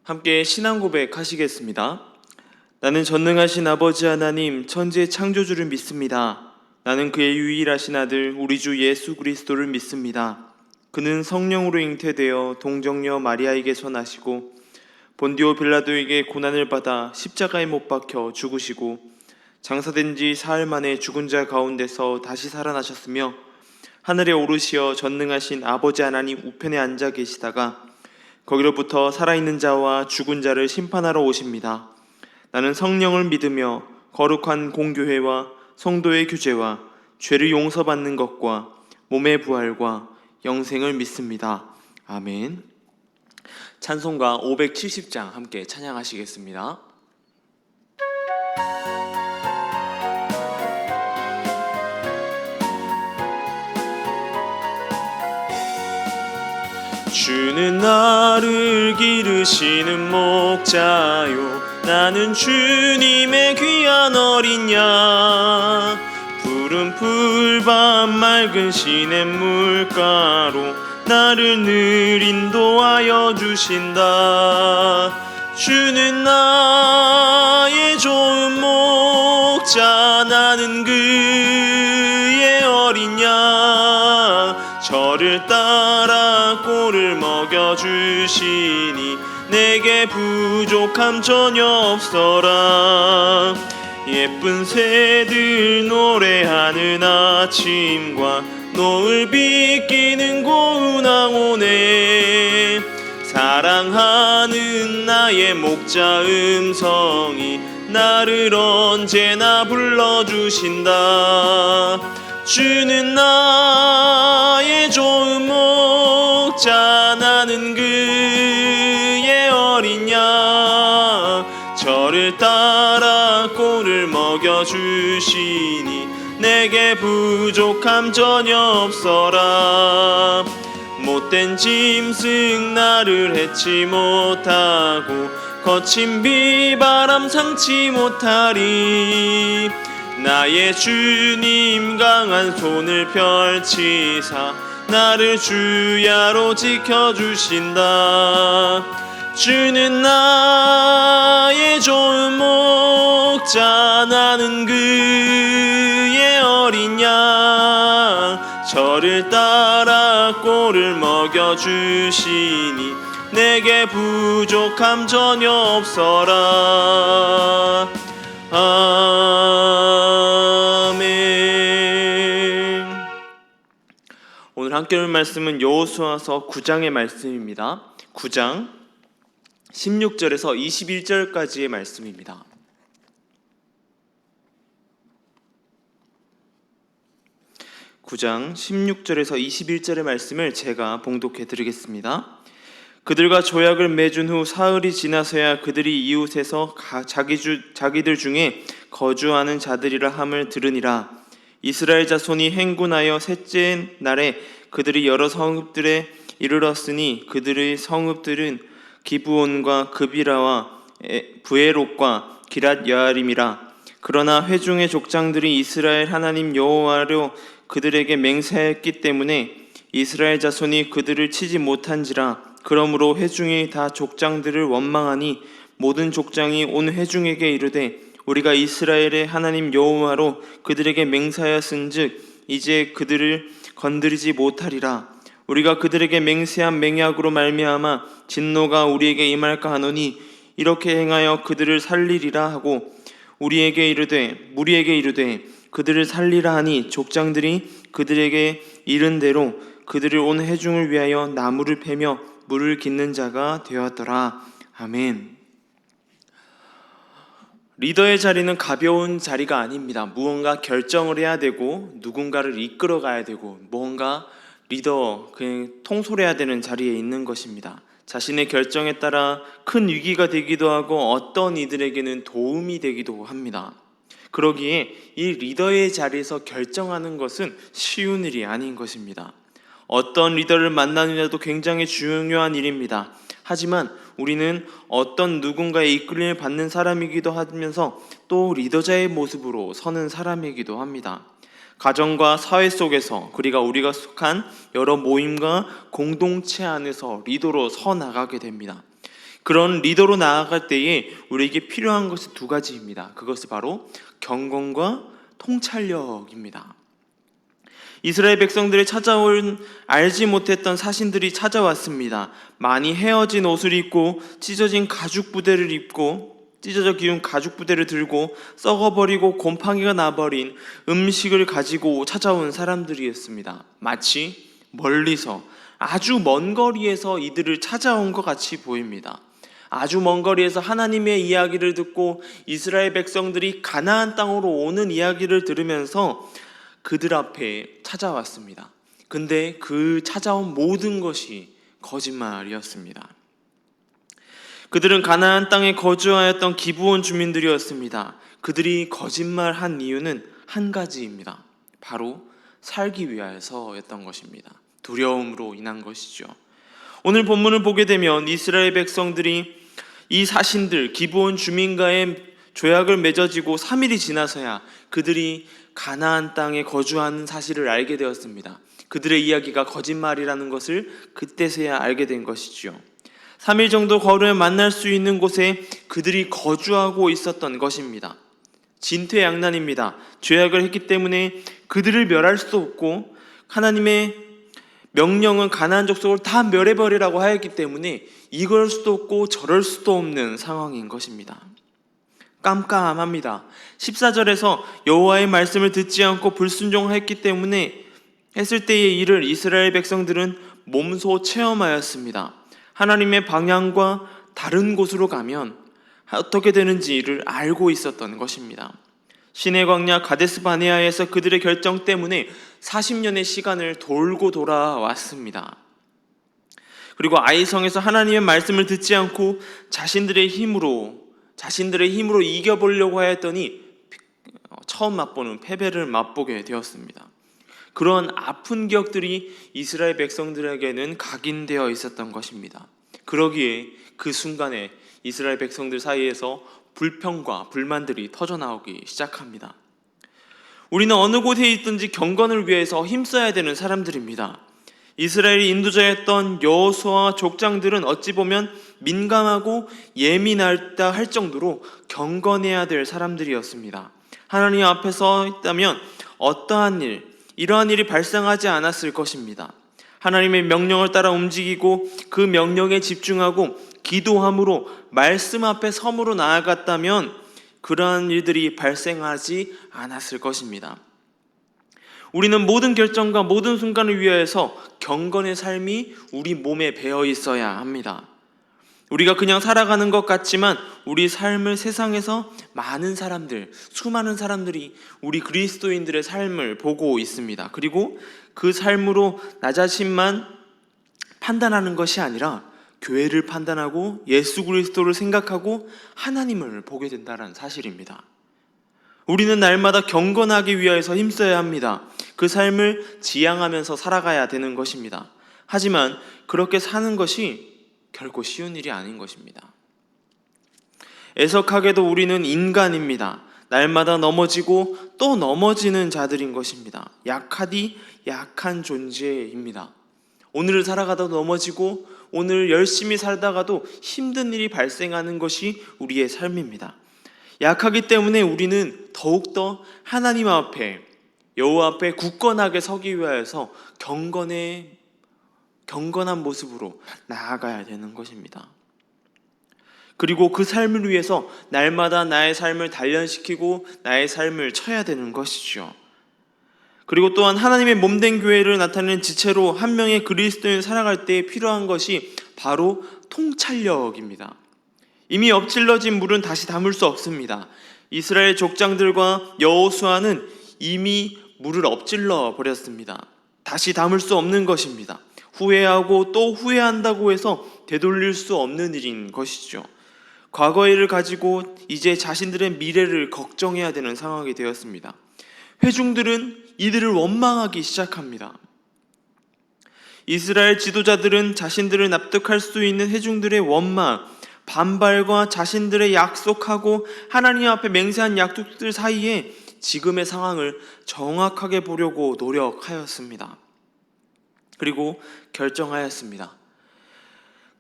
함께 신앙 고백하시겠습니다. 나는 전능하신 아버지 하나님 천지의 창조주를 믿습니다. 나는 그의 유일하신 아들 우리 주 예수 그리스도를 믿습니다. 그는 성령으로 잉태되어 동정녀 마리아에게서 나시고 본디오 빌라도에게 고난을 받아 십자가에 못 박혀 죽으시고 장사된 지 사흘 만에 죽은 자 가운데서 다시 살아나셨으며 하늘에 오르시어 전능하신 아버지 하나님 우편에 앉아 계시다가 거기로부터 살아있는 자와 죽은 자를 심판하러 오십니다. 나는 성령을 믿으며 거룩한 공교회와 성도의 교제와 죄를 용서받는 것과 몸의 부활과 영생을 믿습니다. 아멘. 찬송가 570장 함께 찬양하시겠습니다. 주는 나를 기르시는 목자요, 나는 주님의 귀한 어린 양. 푸른 풀밭 맑은 시냇 물가로 나를 늘 인도하여 주신다. 주는 나의 좋은 목자, 나는 그의 어린 양. 저를 따라 꼴을 먹여주시니 내게 부족함 전혀 없어라. 예쁜 새들 노래하는 아침과 노을 비끼는 고운 황혼에 사랑하는 나의 목자 음성이 나를 언제나 불러주신다. 주는 나의 좋은 목자, 나는 그의 어린 양. 저를 따라 꼴을 먹여주시니 내게 부족함 전혀 없어라. 못된 짐승 나를 해치 못하고 거친 비바람 상치 못하리. 나의 주님 강한 손을 펼치사 나를 주야로 지켜주신다. 주는 나의 좋은 목자, 나는 그의 어린 양. 저를 따라 꼴을 먹여주시니 내게 부족함 전혀 없어라. 아멘. 오늘 함께 볼 말씀은 여호수아서 9장의 말씀입니다. 9장 16절에서 21절까지의 말씀입니다. (9장) 16절에서 21절의 말씀을 제가 봉독해 드리겠습니다. 그들과 조약을 맺은 후 사흘이 지나서야 그들이 이웃에서 자기들 중에 거주하는 자들이라 함을 들으니라. 이스라엘 자손이 행군하여 셋째 날에 그들이 여러 성읍들에 이르렀으니 그들의 성읍들은 기브온과 그비라와 부에롯과 기랏 여아림이라. 그러나 회중의 족장들이 이스라엘 하나님 여호와로 그들에게 맹세하였기 때문에 이스라엘 자손이 그들을 치지 못한지라. 그러므로 회중이 다 족장들을 원망하니 모든 족장이 온 회중에게 이르되 우리가 이스라엘의 하나님 여호와로 그들에게 맹세하였은즉 이제 그들을 건드리지 못하리라. 우리가 그들에게 맹세한 맹약으로 말미암아 진노가 우리에게 임할까 하노니 이렇게 행하여 그들을 살리리라 하고 무리에게 이르되 그들을 살리라 하니 족장들이 그들에게 이른 대로 그들을 온 회중을 위하여 나무를 패며 물을 깃는 자가 되었더라. 아멘. 리더의 자리는 가벼운 자리가 아닙니다. 무언가 결정을 해야 되고 누군가를 이끌어 가야 되고 뭔가 그냥 통솔해야 되는 자리에 있는 것입니다. 자신의 결정에 따라 큰 위기가 되기도 하고 어떤 이들에게는 도움이 되기도 합니다. 그러기에 이 리더의 자리에서 결정하는 것은 쉬운 일이 아닌 것입니다. 어떤 리더를 만나느냐도 굉장히 중요한 일입니다. 하지만 우리는 어떤 누군가의 이끌림을 받는 사람이기도 하면서 또 리더자의 모습으로 서는 사람이기도 합니다. 가정과 사회 속에서 그리고 우리가 속한 여러 모임과 공동체 안에서 리더로 서 나가게 됩니다. 그런 리더로 나아갈 때에 우리에게 필요한 것이 두 가지입니다. 그것이 바로 경건과 통찰력입니다. 이스라엘 백성들이 찾아온 알지 못했던 사신들이 찾아왔습니다. 많이 헤어진 옷을 입고 찢어져 기운 가죽 부대를 들고 썩어버리고 곰팡이가 나버린 음식을 가지고 찾아온 사람들이었습니다. 마치 멀리서 아주 먼 거리에서 이들을 찾아온 것 같이 보입니다. 아주 먼 거리에서 하나님의 이야기를 듣고 이스라엘 백성들이 가나안 땅으로 오는 이야기를 들으면서 그들 앞에 찾아왔습니다. 근데 그 찾아온 모든 것이 거짓말이었습니다. 그들은 가나안 땅에 거주하였던 기브온 주민들이었습니다. 그들이 거짓말한 이유는 한 가지입니다. 바로 살기 위하여서였던 것입니다. 두려움으로 인한 것이죠. 오늘 본문을 보게 되면 이스라엘 백성들이 이 사신들 기브온 주민과의 조약을 맺어지고 3일이 지나서야 그들이 가나안 땅에 거주하는 사실을 알게 되었습니다. 그들의 이야기가 거짓말이라는 것을 그때서야 알게 된 것이죠. 3일 정도 걸으면 만날 수 있는 곳에 그들이 거주하고 있었던 것입니다. 진퇴양난입니다. 죄악을 했기 때문에 그들을 멸할 수도 없고 하나님의 명령은 가나안 족속을 다 멸해버리라고 하였기 때문에 이럴 수도 없고 저럴 수도 없는 상황인 것입니다. 깜깜합니다. 14절에서 여호와의 말씀을 듣지 않고 불순종했기 때문에 했을 때의 일을 이스라엘 백성들은 몸소 체험하였습니다. 하나님의 방향과 다른 곳으로 가면 어떻게 되는지를 알고 있었던 것입니다. 시내 광야 가데스 바네아에서 그들의 결정 때문에 40년의 시간을 돌고 돌아왔습니다. 그리고 아이성에서 하나님의 말씀을 듣지 않고 자신들의 힘으로 이겨보려고 하였더니 처음 맛보는 패배를 맛보게 되었습니다. 그런 아픈 기억들이 이스라엘 백성들에게는 각인되어 있었던 것입니다. 그러기에 그 순간에 이스라엘 백성들 사이에서 불평과 불만들이 터져나오기 시작합니다. 우리는 어느 곳에 있든지 경건을 위해서 힘써야 되는 사람들입니다. 이스라엘의 인도자였던 여호수아와 족장들은 어찌 보면 민감하고 예민하다 할 정도로 경건해야 될 사람들이었습니다. 하나님 앞에 서 있다면 이러한 일이 발생하지 않았을 것입니다. 하나님의 명령을 따라 움직이고 그 명령에 집중하고 기도함으로 말씀 앞에 섬으로 나아갔다면 그러한 일들이 발생하지 않았을 것입니다. 우리는 모든 결정과 모든 순간을 위하여서 경건의 삶이 우리 몸에 배어 있어야 합니다. 우리가 그냥 살아가는 것 같지만 우리 삶을 세상에서 수많은 사람들이 우리 그리스도인들의 삶을 보고 있습니다. 그리고 그 삶으로 나 자신만 판단하는 것이 아니라 교회를 판단하고 예수 그리스도를 생각하고 하나님을 보게 된다는 사실입니다. 우리는 날마다 경건하기 위해서 힘써야 합니다. 그 삶을 지향하면서 살아가야 되는 것입니다. 하지만 그렇게 사는 것이 결코 쉬운 일이 아닌 것입니다. 애석하게도 우리는 인간입니다. 날마다 넘어지고 또 넘어지는 자들인 것입니다. 약하디 약한 존재입니다. 오늘을 살아가다 넘어지고 오늘 열심히 살다가도 힘든 일이 발생하는 것이 우리의 삶입니다. 약하기 때문에 우리는 더욱더 하나님 앞에 여호와 앞에 굳건하게 서기 위하여서 경건한 모습으로 나아가야 되는 것입니다. 그리고 그 삶을 위해서 날마다 나의 삶을 단련시키고 나의 삶을 쳐야 되는 것이죠. 그리고 또한 하나님의 몸된 교회를 나타내는 지체로 한 명의 그리스도인 살아갈 때 필요한 것이 바로 통찰력입니다. 이미 엎질러진 물은 다시 담을 수 없습니다. 이스라엘 족장들과 여호수아는 이미 물을 엎질러 버렸습니다. 다시 담을 수 없는 것입니다. 후회하고 또 후회한다고 해서 되돌릴 수 없는 일인 것이죠. 과거의 일을 가지고 이제 자신들의 미래를 걱정해야 되는 상황이 되었습니다. 회중들은 이들을 원망하기 시작합니다. 이스라엘 지도자들은 자신들을 납득할 수 있는 회중들의 원망, 반발과 자신들의 약속하고 하나님 앞에 맹세한 약속들 사이에 지금의 상황을 정확하게 보려고 노력하였습니다. 그리고 결정하였습니다.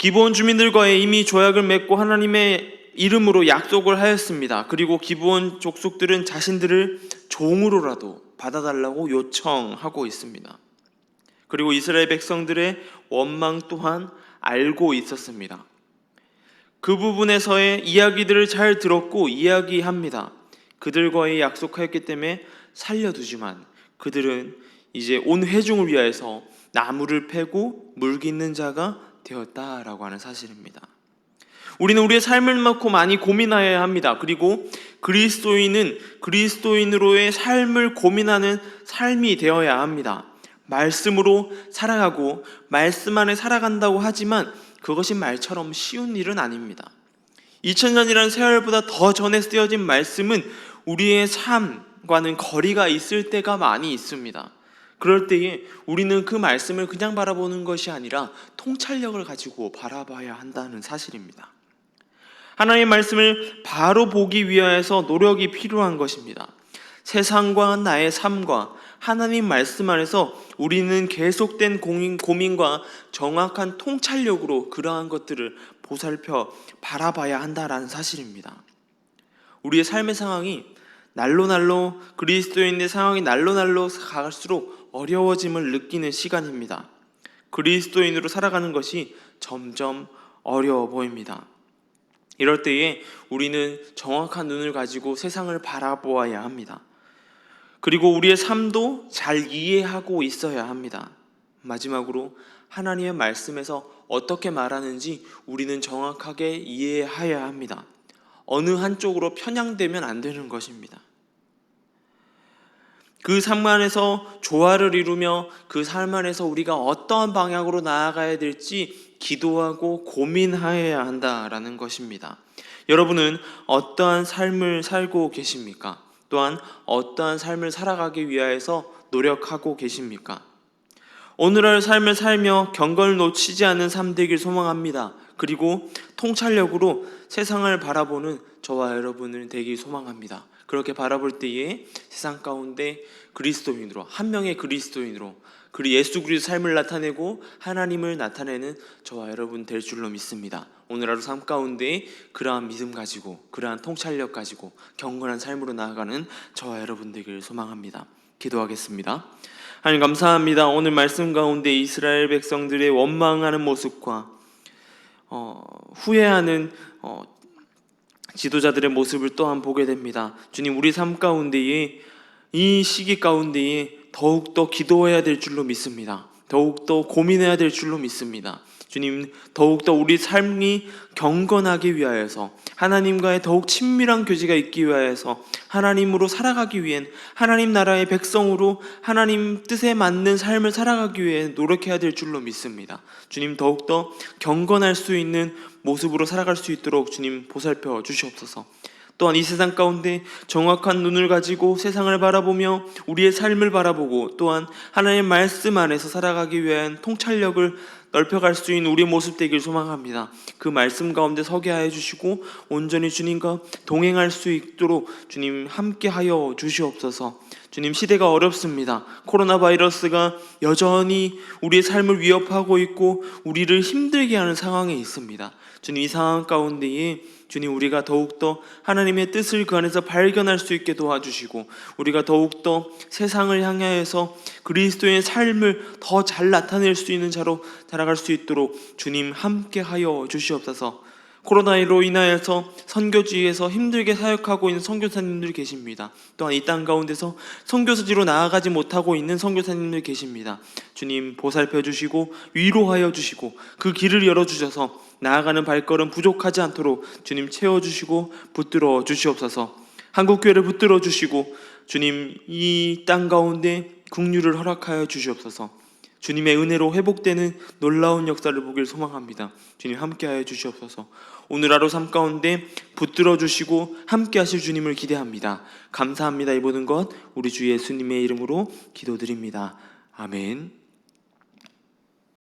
기브온 주민들과의 이미 조약을 맺고 하나님의 이름으로 약속을 하였습니다. 그리고 기브온 족속들은 자신들을 종으로라도 받아달라고 요청하고 있습니다. 그리고 이스라엘 백성들의 원망 또한 알고 있었습니다. 그 부분에서의 이야기들을 잘 들었고 이야기합니다. 그들과의 약속하였기 때문에 살려두지만 그들은 이제 온 회중을 위하여서 나무를 패고 물깃는 자가 되었다라고 하는 사실입니다. 우리는 우리의 삶을 놓고 많이 고민해야 합니다. 그리고 그리스도인은 그리스도인으로의 삶을 고민하는 삶이 되어야 합니다. 말씀으로 살아가고 말씀 안에 살아간다고 하지만 그것이 말처럼 쉬운 일은 아닙니다. 2000년이라는 세월보다 더 전에 쓰여진 말씀은 우리의 삶과는 거리가 있을 때가 많이 있습니다. 그럴 때에 우리는 그 말씀을 그냥 바라보는 것이 아니라 통찰력을 가지고 바라봐야 한다는 사실입니다. 하나님의 말씀을 바로 보기 위해서 노력이 필요한 것입니다. 세상과 나의 삶과 하나님 말씀 안에서 우리는 계속된 고민과 정확한 통찰력으로 그러한 것들을 보살펴 바라봐야 한다는 사실입니다. 우리의 삶의 상황이 날로 그리스도인의 상황이 날로 갈수록 어려워짐을 느끼는 시간입니다. 그리스도인으로 살아가는 것이 점점 어려워 보입니다. 이럴 때에 우리는 정확한 눈을 가지고 세상을 바라보아야 합니다. 그리고 우리의 삶도 잘 이해하고 있어야 합니다. 마지막으로 하나님의 말씀에서 어떻게 말하는지 우리는 정확하게 이해해야 합니다. 어느 한쪽으로 편향되면 안 되는 것입니다. 그 삶 안에서 조화를 이루며 그 삶 안에서 우리가 어떠한 방향으로 나아가야 될지 기도하고 고민해야 한다라는 것입니다. 여러분은 어떠한 삶을 살고 계십니까? 또한 어떠한 삶을 살아가기 위하여서 노력하고 계십니까? 오늘날 삶을 살며 경건을 놓치지 않는 삶 되길 소망합니다. 그리고 통찰력으로 세상을 바라보는 저와 여러분을 되길 소망합니다. 그렇게 바라볼 때에 세상 가운데 그리스도인으로, 한 명의 그리스도인으로 그리고 예수 그리스도의 삶을 나타내고 하나님을 나타내는 저와 여러분 될 줄로 믿습니다. 오늘 하루 삶 가운데 그러한 믿음 가지고 그러한 통찰력 가지고 경건한 삶으로 나아가는 저와 여러분 되길 소망합니다. 기도하겠습니다. 하나님 감사합니다. 오늘 말씀 가운데 이스라엘 백성들의 원망하는 모습과 후회하는 지도자들의 모습을 또한 보게 됩니다. 주님, 우리 삶 가운데에 이 시기 가운데에 더욱더 기도해야 될 줄로 믿습니다. 더욱더 고민해야 될 줄로 믿습니다. 주님, 더욱더 우리 삶이 경건하기 위하여서 하나님과의 더욱 친밀한 교제가 있기 위하여서 하나님으로 살아가기 위한 하나님 나라의 백성으로 하나님 뜻에 맞는 삶을 살아가기 위해 노력해야 될 줄로 믿습니다. 주님, 더욱더 경건할 수 있는 모습으로 살아갈 수 있도록 주님 보살펴 주시옵소서. 또한 이 세상 가운데 정확한 눈을 가지고 세상을 바라보며 우리의 삶을 바라보고 또한 하나님의 말씀 안에서 살아가기 위한 통찰력을 넓혀갈 수 있는 우리의 모습 되길 소망합니다. 그 말씀 가운데 서게 하여 주시고 온전히 주님과 동행할 수 있도록 주님 함께하여 주시옵소서. 주님, 시대가 어렵습니다. 코로나 바이러스가 여전히 우리의 삶을 위협하고 있고 우리를 힘들게 하는 상황에 있습니다. 주님, 이 상황 가운데에 주님, 우리가 더욱더 하나님의 뜻을 그 안에서 발견할 수 있게 도와주시고 우리가 더욱더 세상을 향하여서 그리스도의 삶을 더 잘 나타낼 수 있는 자로 자라갈 수 있도록 주님 함께하여 주시옵소서. 코로나19로 인하여서 선교지에서 힘들게 사역하고 있는 선교사님들 계십니다. 또한 이 땅 가운데서 선교지로 나아가지 못하고 있는 선교사님들 계십니다. 주님 보살펴 주시고 위로하여 주시고 그 길을 열어주셔서 나아가는 발걸음 부족하지 않도록 주님 채워주시고 붙들어 주시옵소서. 한국교회를 붙들어 주시고 주님 이 땅 가운데 긍휼을 허락하여 주시옵소서. 주님의 은혜로 회복되는 놀라운 역사를 보길 소망합니다. 주님 함께하여 주시옵소서. 오늘 하루 삶 가운데 붙들어 주시고 함께하실 주님을 기대합니다. 감사합니다. 이 모든 것 우리 주 예수님의 이름으로 기도드립니다. 아멘.